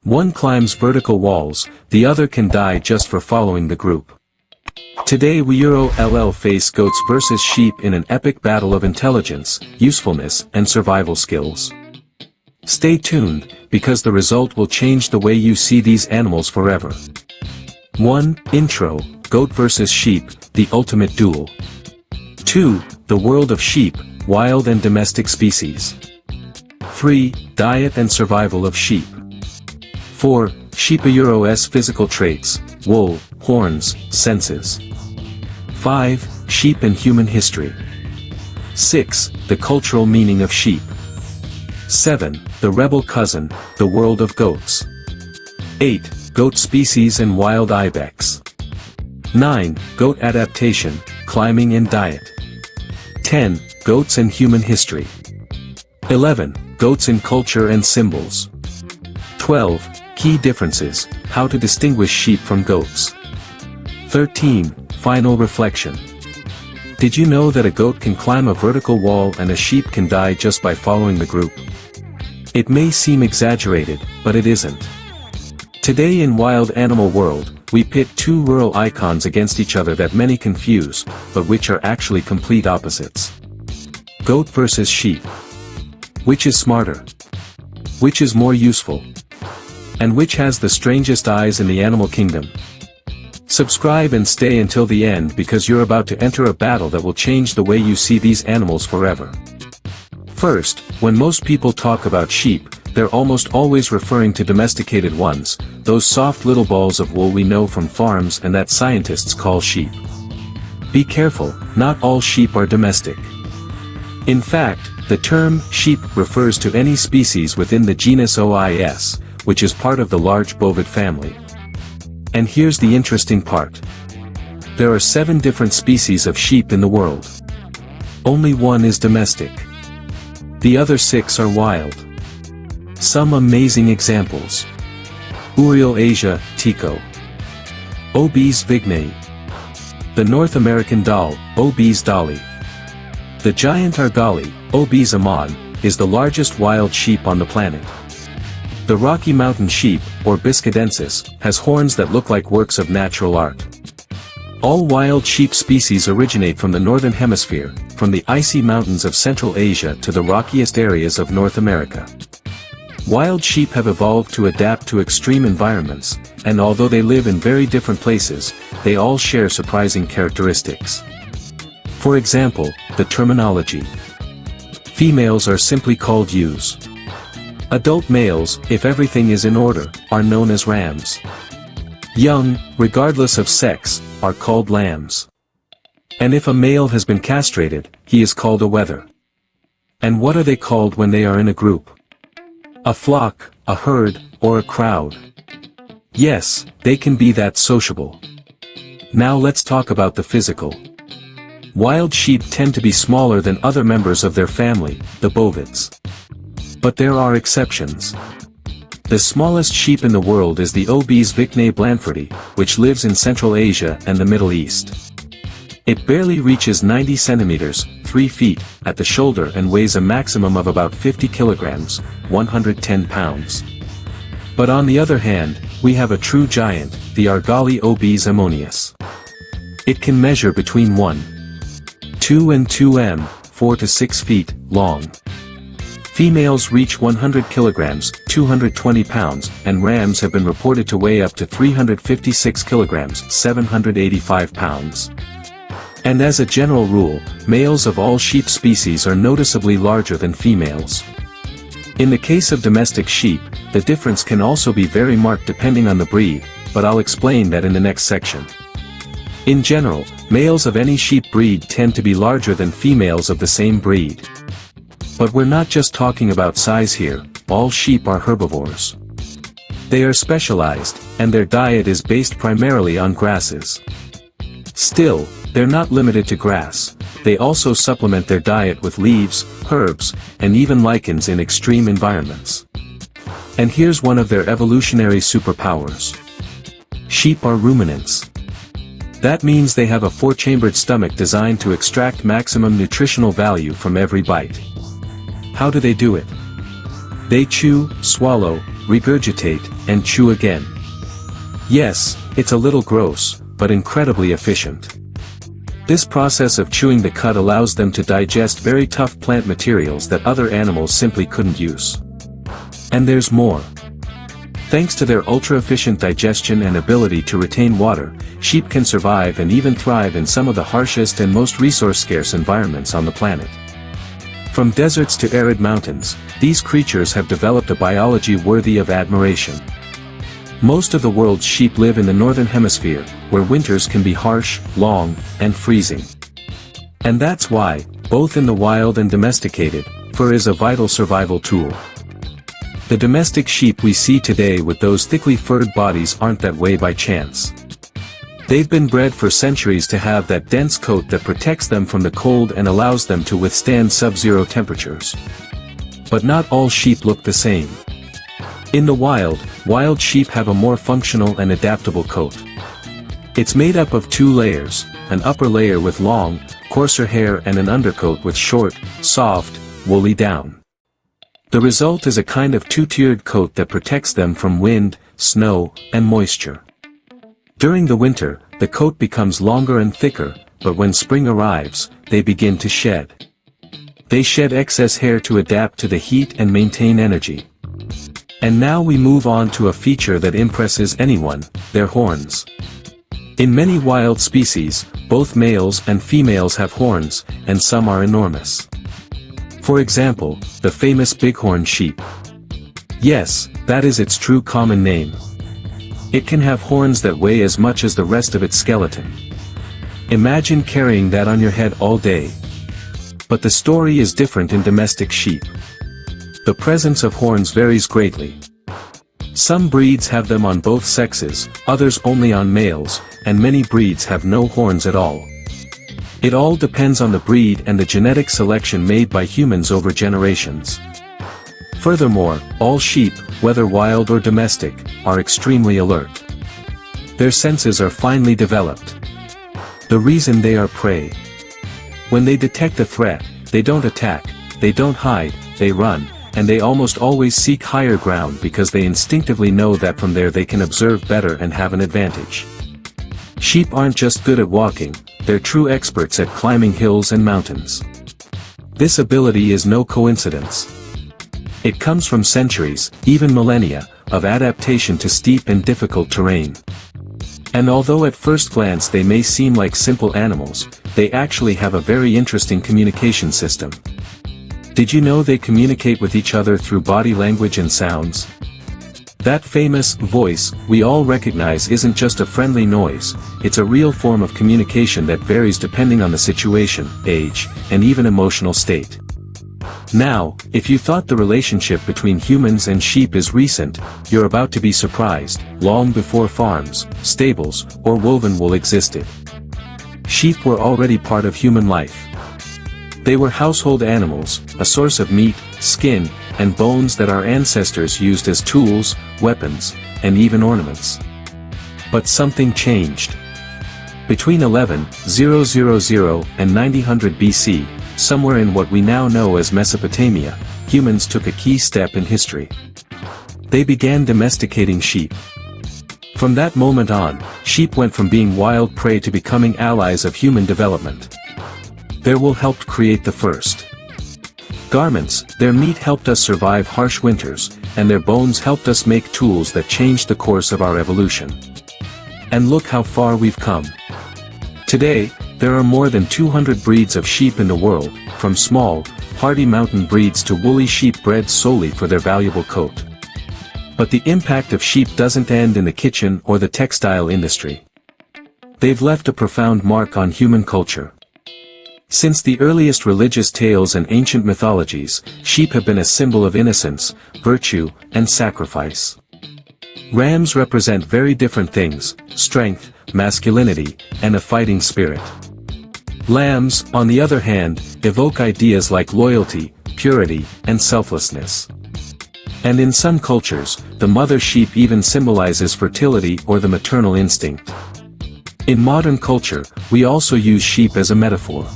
One climbs vertical walls, the other can die just for following the group. Today we face goats versus sheep in an epic battle of intelligence, usefulness, and survival skills. Stay tuned, because the result will change the way you see these animals forever. 1. Intro, Goat versus Sheep, the ultimate duel. 2. The world of sheep, wild and domestic species. 3. Diet and survival of sheep. 4. Sheep physical traits, wool, horns, senses. 5. Sheep and human history. 6. The cultural meaning of sheep. 7. The rebel cousin, the world of goats. 8. Goat species and wild ibex. 9. Goat adaptation, climbing and diet. 10. Goats and human history. 11. Goats in culture and symbols. 12. Key differences, how to distinguish sheep from goats. 13. Final reflection. Did you know that a goat can climb a vertical wall and a sheep can die just by following the group? It may seem exaggerated, but it isn't. Today in wild animal world, we pit two rural icons against each other that many confuse, but which are actually complete opposites. Goat versus sheep. Which is smarter? Which is more useful? And which has the strangest eyes in the animal kingdom? Subscribe and stay until the end because you're about to enter a battle that will change the way you see these animals forever. First, when most people talk about sheep, they're almost always referring to domesticated ones, those soft little balls of wool we know from farms and that scientists call sheep. Be careful, not all sheep are domestic. In fact, the term sheep refers to any species within the genus OIS, which is part of the large bovid family. And here's the interesting part. There are 7 different species of sheep in the world. Only one is domestic. The other 6 are wild. Some amazing examples. Urial Asia, Tico. Obese Vignae. The North American Dall, Obese Dolly. The giant Argali, Obese Amon, is the largest wild sheep on the planet. The Rocky Mountain sheep, or Biscadensis, has horns that look like works of natural art. All wild sheep species originate from the Northern Hemisphere, from the icy mountains of Central Asia to the rockiest areas of North America. Wild sheep have evolved to adapt to extreme environments, and although they live in very different places, they all share surprising characteristics. For example, the terminology. Females are simply called ewes. Adult males, if everything is in order, are known as rams. Young, regardless of sex, are called lambs. And if a male has been castrated, he is called a wether. And what are they called when they are in a group? A flock, a herd, or a crowd. Yes, they can be that sociable. Now let's talk about the physical. Wild sheep tend to be smaller than other members of their family, the bovids. But there are exceptions. The smallest sheep in the world is the obese Vignae blandfordi, which lives in Central Asia and the Middle East. It barely reaches 90 centimeters, 3 feet, at the shoulder and weighs a maximum of about 50 kilograms, 110 pounds. But on the other hand, we have a true giant, the Argali obese ammonius. It can measure between 1.2 and 2 m, 4 to 6 feet, long. Females reach 100 kilograms, 220 pounds, and rams have been reported to weigh up to 356 kilograms, 785 pounds. And as a general rule, males of all sheep species are noticeably larger than females. In the case of domestic sheep, the difference can also be very marked depending on the breed, but I'll explain that in the next section. In general, males of any sheep breed tend to be larger than females of the same breed. But we're not just talking about size here, all sheep are herbivores. They are specialized, and their diet is based primarily on grasses. Still, they're not limited to grass, they also supplement their diet with leaves, herbs, and even lichens in extreme environments. And here's one of their evolutionary superpowers. Sheep are ruminants. That means they have a 4-chambered stomach designed to extract maximum nutritional value from every bite. How do they do it? They chew, swallow, regurgitate, and chew again. Yes, it's a little gross, but incredibly efficient. This process of chewing the cud allows them to digest very tough plant materials that other animals simply couldn't use. And there's more. Thanks to their ultra-efficient digestion and ability to retain water, sheep can survive and even thrive in some of the harshest and most resource-scarce environments on the planet. From deserts to arid mountains, these creatures have developed a biology worthy of admiration. Most of the world's sheep live in the northern hemisphere, where winters can be harsh, long, and freezing. And that's why, both in the wild and domesticated, fur is a vital survival tool. The domestic sheep we see today with those thickly furred bodies aren't that way by chance. They've been bred for centuries to have that dense coat that protects them from the cold and allows them to withstand sub-zero temperatures. But not all sheep look the same. In the wild sheep have a more functional and adaptable coat. It's made up of two layers, an upper layer with long, coarser hair and an undercoat with short, soft, woolly down. The result is a kind of two-tiered coat that protects them from wind, snow, and moisture. During the winter, the coat becomes longer and thicker, but when spring arrives, they begin to shed. They shed excess hair to adapt to the heat and maintain energy. And now we move on to a feature that impresses anyone, their horns. In many wild species, both males and females have horns, and some are enormous. For example, the famous bighorn sheep. Yes, that is its true common name. It can have horns that weigh as much as the rest of its skeleton. Imagine carrying that on your head all day. But the story is different in domestic sheep. The presence of horns varies greatly. Some breeds have them on both sexes, others only on males, and many breeds have no horns at all. It all depends on the breed and the genetic selection made by humans over generations. Furthermore, all sheep, whether wild or domestic, are extremely alert. Their senses are finely developed. The reason they are prey. When they detect a threat, they don't attack, they don't hide, they run, and they almost always seek higher ground because they instinctively know that from there they can observe better and have an advantage. Sheep aren't just good at walking, they're true experts at climbing hills and mountains. This ability is no coincidence. It comes from centuries, even millennia, of adaptation to steep and difficult terrain. And although at first glance they may seem like simple animals, they actually have a very interesting communication system. Did you know they communicate with each other through body language and sounds? That famous voice we all recognize isn't just a friendly noise, it's a real form of communication that varies depending on the situation, age, and even emotional state. Now, if you thought the relationship between humans and sheep is recent, you're about to be surprised, long before farms, stables, or woven wool existed. Sheep were already part of human life. They were household animals, a source of meat, skin, and bones that our ancestors used as tools, weapons, and even ornaments. But something changed. Between 11,000 and 9000 BC, somewhere in what we now know as Mesopotamia, humans took a key step in history. They began domesticating sheep. From that moment on, sheep went from being wild prey to becoming allies of human development. Their wool helped create the first garments, their meat helped us survive harsh winters, and their bones helped us make tools that changed the course of our evolution. And look how far we've come. Today, there are more than 200 breeds of sheep in the world, from small, hardy mountain breeds to woolly sheep bred solely for their valuable coat. But the impact of sheep doesn't end in the kitchen or the textile industry. They've left a profound mark on human culture. Since the earliest religious tales and ancient mythologies, sheep have been a symbol of innocence, virtue, and sacrifice. Rams represent very different things: strength, masculinity, and a fighting spirit. Lambs, on the other hand, evoke ideas like loyalty, purity, and selflessness. And in some cultures, the mother sheep even symbolizes fertility or the maternal instinct. In modern culture, we also use sheep as a metaphor.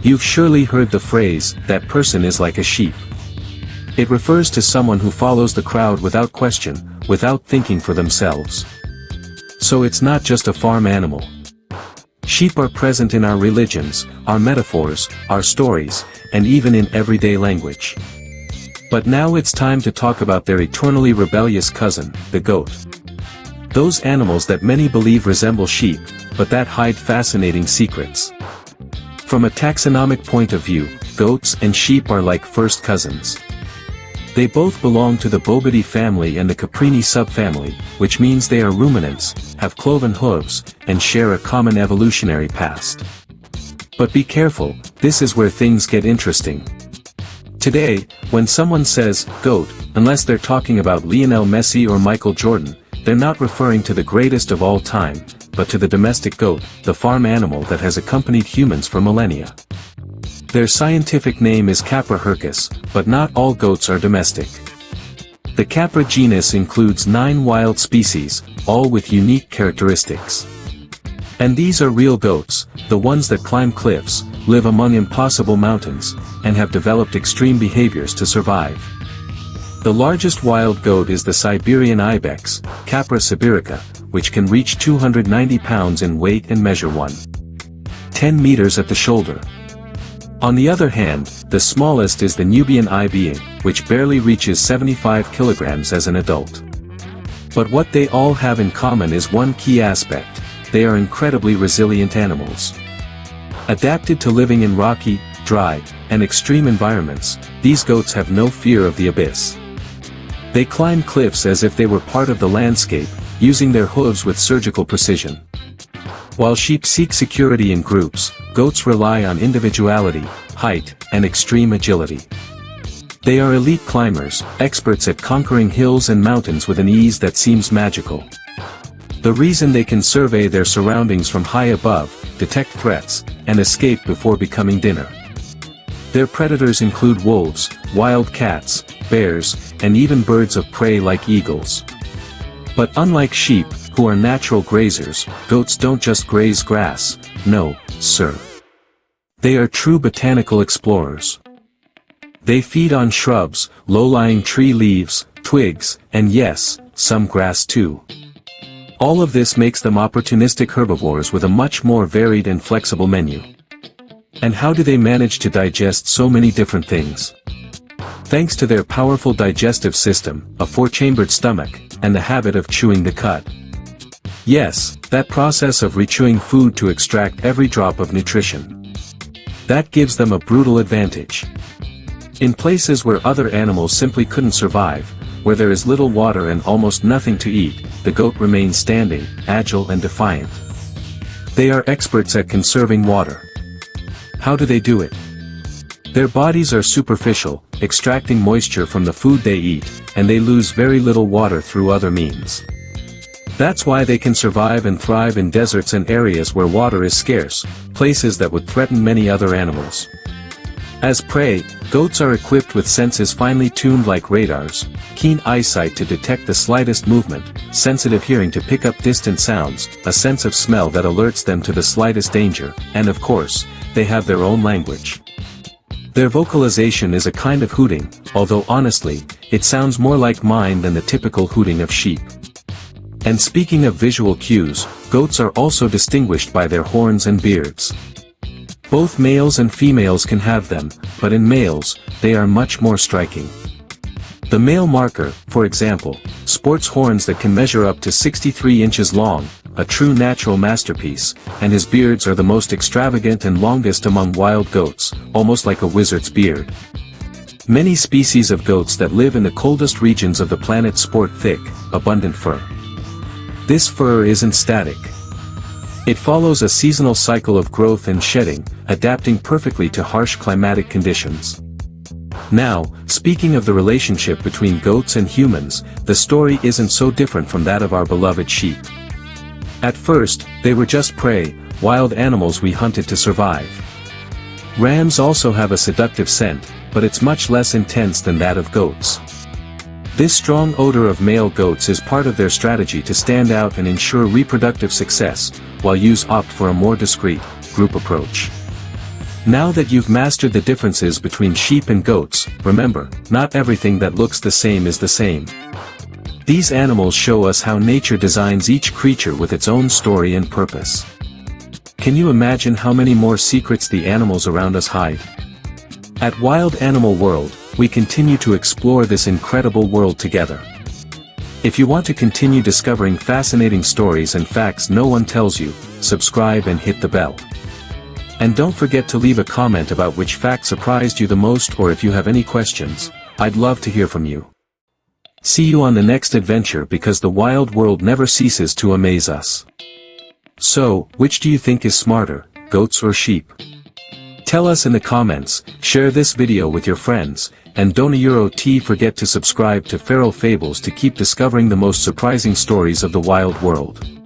You've surely heard the phrase, "that person is like a sheep." It refers to someone who follows the crowd without question, without thinking for themselves. So it's not just a farm animal. Sheep are present in our religions, our metaphors, our stories, and even in everyday language. But now it's time to talk about their eternally rebellious cousin, the goat. Those animals that many believe resemble sheep, but that hide fascinating secrets. From a taxonomic point of view, goats and sheep are like first cousins. They both belong to the Bovidae family and the Caprini subfamily, which means they are ruminants, have cloven hooves, and share a common evolutionary past. But be careful, this is where things get interesting. Today, when someone says, goat, unless they're talking about Lionel Messi or Michael Jordan, they're not referring to the greatest of all time, but to the domestic goat, the farm animal that has accompanied humans for millennia. Their scientific name is Capra hircus, but not all goats are domestic. The Capra genus includes 9 wild species, all with unique characteristics. And these are real goats, the ones that climb cliffs, live among impossible mountains, and have developed extreme behaviors to survive. The largest wild goat is the Siberian ibex, Capra siberica, which can reach 290 pounds in weight and measure 1.10 meters at the shoulder. On the other hand, the smallest is the Nubian ibex, which barely reaches 75 kilograms as an adult. But what they all have in common is one key aspect: they are incredibly resilient animals. Adapted to living in rocky, dry, and extreme environments, these goats have no fear of the abyss. They climb cliffs as if they were part of the landscape, using their hooves with surgical precision. While sheep seek security in groups, goats rely on individuality, height, and extreme agility. They are elite climbers, experts at conquering hills and mountains with an ease that seems magical. The reason they can survey their surroundings from high above, detect threats, and escape before becoming dinner. Their predators include wolves, wild cats, bears, and even birds of prey like eagles. But unlike sheep, who are natural grazers, goats don't just graze grass, no, sir. They are true botanical explorers. They feed on shrubs, low-lying tree leaves, twigs, and yes, some grass too. All of this makes them opportunistic herbivores with a much more varied and flexible menu. And how do they manage to digest so many different things? Thanks to their powerful digestive system, a 4-chambered stomach, and the habit of chewing the cud. Yes, that process of rechewing food to extract every drop of nutrition. That gives them a brutal advantage. In places where other animals simply couldn't survive, where there is little water and almost nothing to eat, the goat remains standing, agile and defiant. They are experts at conserving water. How do they do it? Their bodies are superficial, extracting moisture from the food they eat, and they lose very little water through other means. That's why they can survive and thrive in deserts and areas where water is scarce, places that would threaten many other animals. As prey, goats are equipped with senses finely tuned like radars, keen eyesight to detect the slightest movement, sensitive hearing to pick up distant sounds, a sense of smell that alerts them to the slightest danger, and of course, they have their own language. Their vocalization is a kind of hooting, although honestly, it sounds more like mine than the typical hooting of sheep. And speaking of visual cues, goats are also distinguished by their horns and beards. Both males and females can have them, but in males, they are much more striking. The male marker, for example, sports horns that can measure up to 63 inches long, a true natural masterpiece, and his beards are the most extravagant and longest among wild goats, almost like a wizard's beard. Many species of goats that live in the coldest regions of the planet sport thick, abundant fur. This fur isn't static. It follows a seasonal cycle of growth and shedding, adapting perfectly to harsh climatic conditions. Now, speaking of the relationship between goats and humans, the story isn't so different from that of our beloved sheep. At first, they were just prey, wild animals we hunted to survive. Rams also have a seductive scent, but it's much less intense than that of goats. This strong odor of male goats is part of their strategy to stand out and ensure reproductive success, while ewes opt for a more discreet, group approach. Now that you've mastered the differences between sheep and goats, remember, not everything that looks the same is the same. These animals show us how nature designs each creature with its own story and purpose. Can you imagine how many more secrets the animals around us hide? At Wild Animal World, we continue to explore this incredible world together. If you want to continue discovering fascinating stories and facts no one tells you, subscribe and hit the bell. And don't forget to leave a comment about which fact surprised you the most, or if you have any questions, I'd love to hear from you. See you on the next adventure, because the wild world never ceases to amaze us. So, which do you think is smarter, goats or sheep? Tell us in the comments, share this video with your friends, and don't forget to subscribe to Feral Fables to keep discovering the most surprising stories of the wild world.